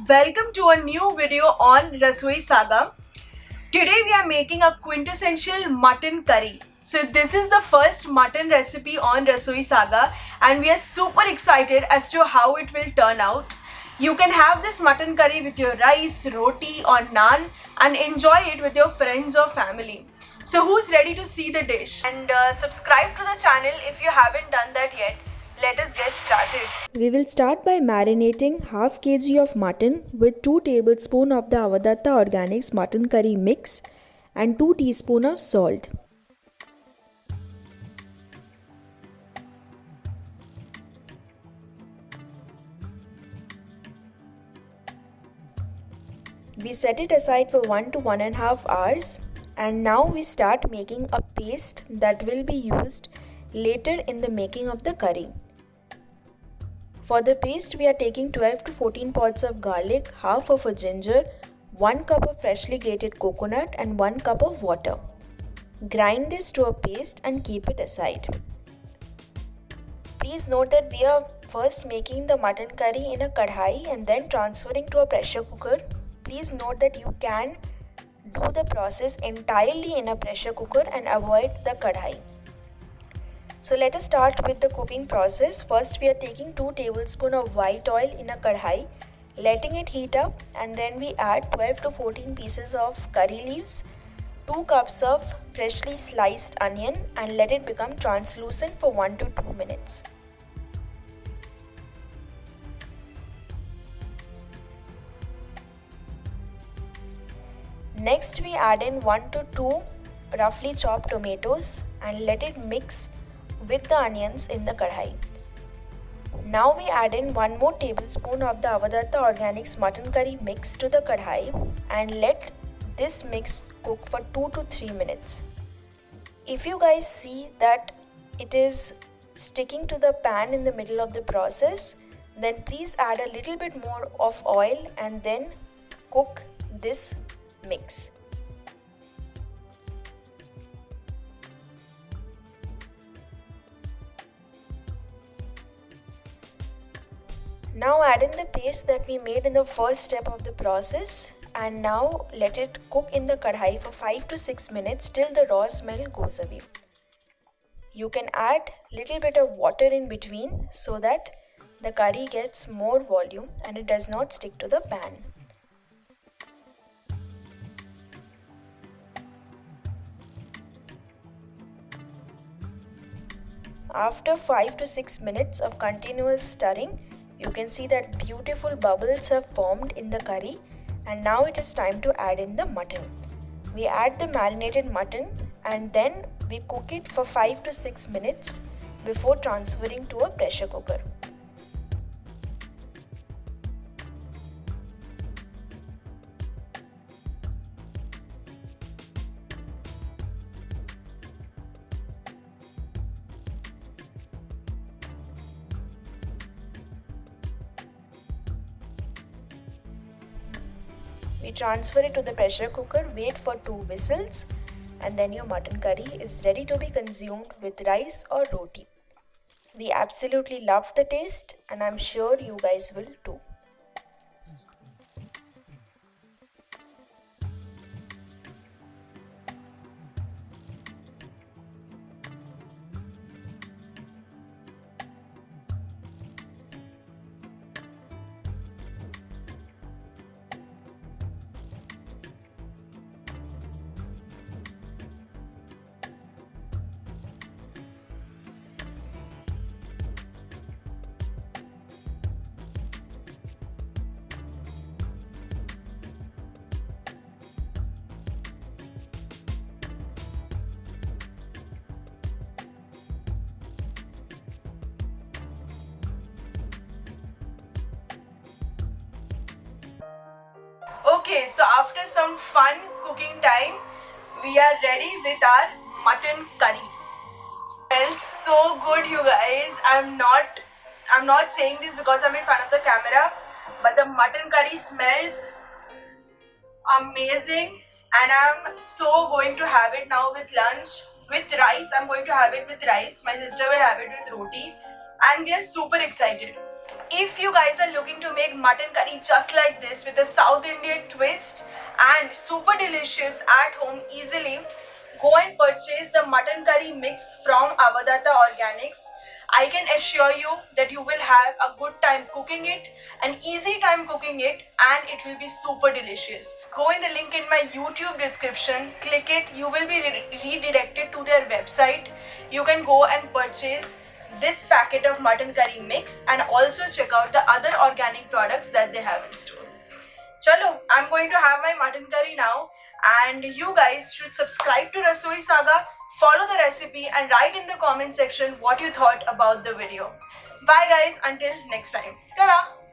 Welcome to a new video on Rasoi Saga. Today we are making a quintessential mutton curry. So this is the first mutton recipe on Rasoi Saga and we are super excited as to how it will turn out. You can have this mutton curry with your rice, roti or naan and enjoy it with your friends or family. So who's ready to see the dish? And subscribe to the channel if you haven't done that yet. Let us get started. We will start by marinating half kg of mutton with 2 tablespoons of the Avadatta Organics mutton curry mix and 2 teaspoons of salt. We set it aside for 1 to 1.5 hours and now we start making a paste that will be used later in the making of the curry. For the paste, we are taking 12 to 14 pods of garlic, half of a ginger, 1 cup of freshly grated coconut and 1 cup of water. Grind this to a paste and keep it aside. Please note that we are first making the mutton curry in a kadhai and then transferring to a pressure cooker. Please note that you can do the process entirely in a pressure cooker and avoid the kadhai. So let us start with the cooking process. First we are taking 2 tablespoons of white oil in a kadhai, letting it heat up, and then we add 12 to 14 pieces of curry leaves, 2 cups of freshly sliced onion and let it become translucent for 1 to 2 minutes. Next we add in 1 to 2 roughly chopped tomatoes and let it mix with the onions in the kadhai. Now we add in 1 more tablespoon of the Avadatta Organics mutton curry mix to the kadhai and let this mix cook for 2 to 3 minutes. If you guys see that it is sticking to the pan in the middle of the process, then please add a little bit more of oil and then cook this mix. Now add in the paste that we made in the first step of the process and now let it cook in the kadhai for 5 to 6 minutes till the raw smell goes away. You can add little bit of water in between so that the curry gets more volume and it does not stick to the pan. After 5 to 6 minutes of continuous stirring, you can see that beautiful bubbles have formed in the curry and now it is time to add in the mutton. We add the marinated mutton and then we cook it for 5 to 6 minutes before transferring to a pressure cooker. We transfer it to the pressure cooker, wait for 2 whistles and then your mutton curry is ready to be consumed with rice or roti. We absolutely love the taste and I'm sure you guys will too. Okay, so after some fun cooking time, we are ready with our mutton curry. Smells so good, you guys. I'm not saying this because I'm in front of the camera, but the mutton curry smells amazing and I'm so going to have it now with lunch. With rice, I'm going to have it with rice. My sister will have it with roti and we are super excited. If you guys are looking to make mutton curry just like this with a South Indian twist and super delicious at home easily, go and purchase the mutton curry mix from Avadata Organics. I can assure you that you will have a good time cooking it, an easy time cooking it, and it will be super delicious. Go in the link in my YouTube description, click it, you will be redirected to their website. You can go and purchase this packet of mutton curry mix and also check out the other organic products that they have in store. Chalo, I'm going to have my mutton curry now, and you guys should subscribe to Rasoi Saga, follow the recipe, and write in the comment section what you thought about the video. Bye guys, until next time. Ta-da!